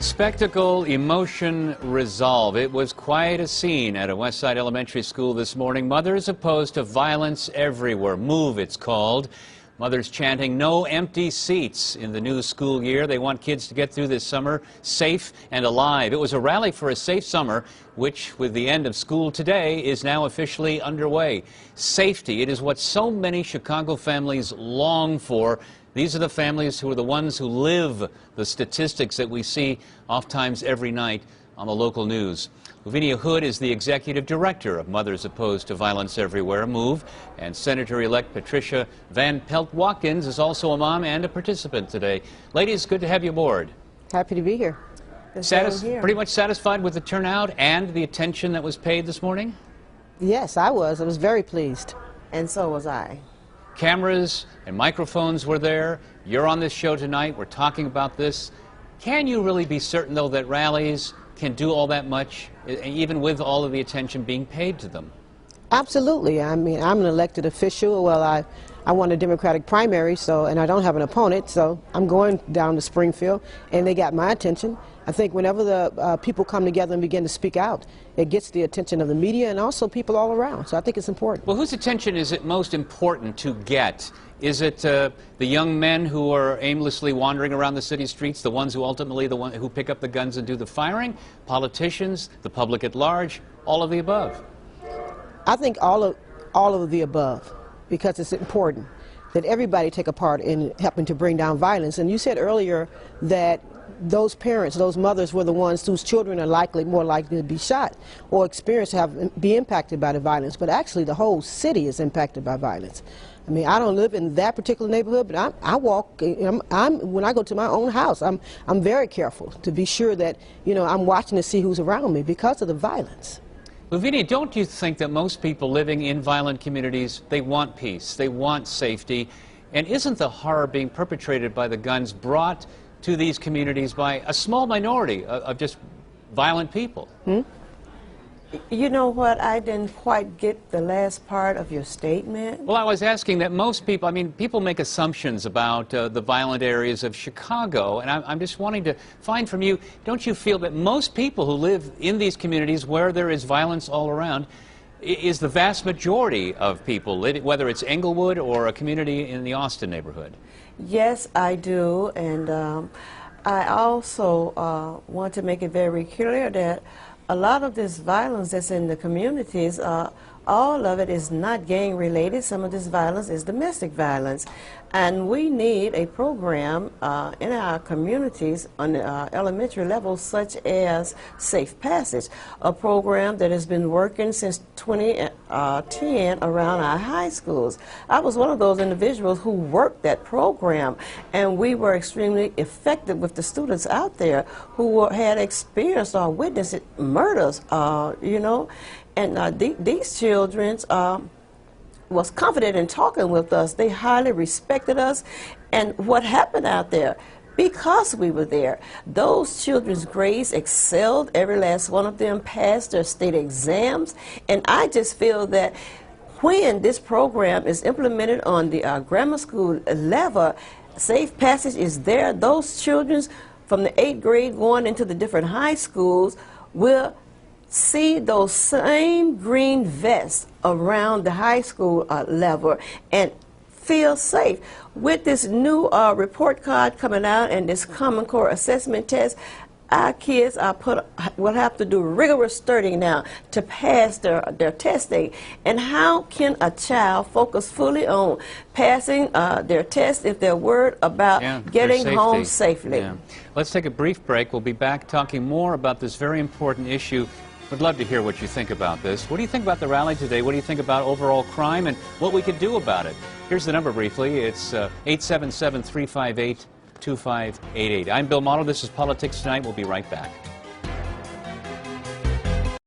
Spectacle, emotion, resolve. It was quite a scene at a Westside Elementary School this morning. Mothers opposed to violence everywhere. MOVE, it's called. Mothers chanting no empty seats in the new school year. They want kids to get through this summer safe and alive. It was a rally for a safe summer, which, with the end of school today, is now officially underway. Safety, it is what so many Chicago families long for. These are the families who are the ones who live the statistics that we see oftentimes every night on the local news. Lavinia Hood is the executive director of Mothers Opposed to Violence Everywhere, MOVE, and Senator-elect Patricia Van Pelt-Watkins is also a mom and a participant today. Ladies, good to have you aboard. Happy to be here. Pretty much satisfied with the turnout and the attention that was paid this morning? Yes, I was. I was very pleased. And so was I. Cameras and microphones were there. You're on this show tonight. We're talking about this. Can you really be certain, though, that rallies can do all that much, even with all of the attention being paid to them? Absolutely. I mean, I'm an elected official. Well, I won a Democratic primary, and I don't have an opponent, so I'm going down to Springfield, and they got my attention. I think whenever the people come together and begin to speak out, it gets the attention of the media and also people all around. So I think it's important. Well, whose attention is it most important to get? Is it the young men who are aimlessly wandering around the city streets, the ones who ultimately who pick up the guns and do the firing? Politicians, the public at large, all of the above? I think all of the above, because it's important that everybody take a part in helping to bring down violence. And you said earlier that those parents, those mothers were the ones whose children are more likely to be shot or be impacted by the violence. But actually the whole city is impacted by violence. I mean, I don't live in that particular neighborhood, but I walk, when I go to my own house, I'm very careful to be sure that, I'm watching to see who's around me because of the violence. Lavinia, don't you think that most people living in violent communities, they want peace, they want safety, and isn't the horror being perpetrated by the guns brought to these communities by a small minority of just violent people? You know what? I didn't quite get the last part of your statement. Well, I was asking that most people, I mean, people make assumptions about the violent areas of Chicago, and I'm just wanting to find from you, don't you feel that most people who live in these communities where there is violence all around is the vast majority of people, whether it's Englewood or a community in the Austin neighborhood? Yes, I do, and I also want to make it very clear that a lot of this violence that's in the communities, all of it is not gang related. Some of this violence is domestic violence. And we need a program in our communities on the elementary level, such as Safe Passage, a program that has been working since 2010 around our high schools. I was one of those individuals who worked that program, and we were extremely effective with the students out there who had experienced or witnessed murders, and these children was confident in talking with us. They highly respected us. And what happened out there, because we were there, those children's grades excelled. Every last one of them passed their state exams. And I just feel that when this program is implemented on the grammar school level, Safe Passage is there. Those children from the 8th grade going into the different high schools will see those same green vests around the high school level and feel safe. With this new report card coming out and this Common Core assessment test, our kids will have to do rigorous studying now to pass their testing. And how can a child focus fully on passing their test if they're worried about getting home safely? Yeah. Let's take a brief break. We'll be back talking more about this very important issue. Would love to hear what you think about this. What do you think about the rally today? What do you think about overall crime and what we could do about it? Here's the number briefly. It's 877-358-2588. I'm Bill Motto. This is Politics Tonight. We'll be right back.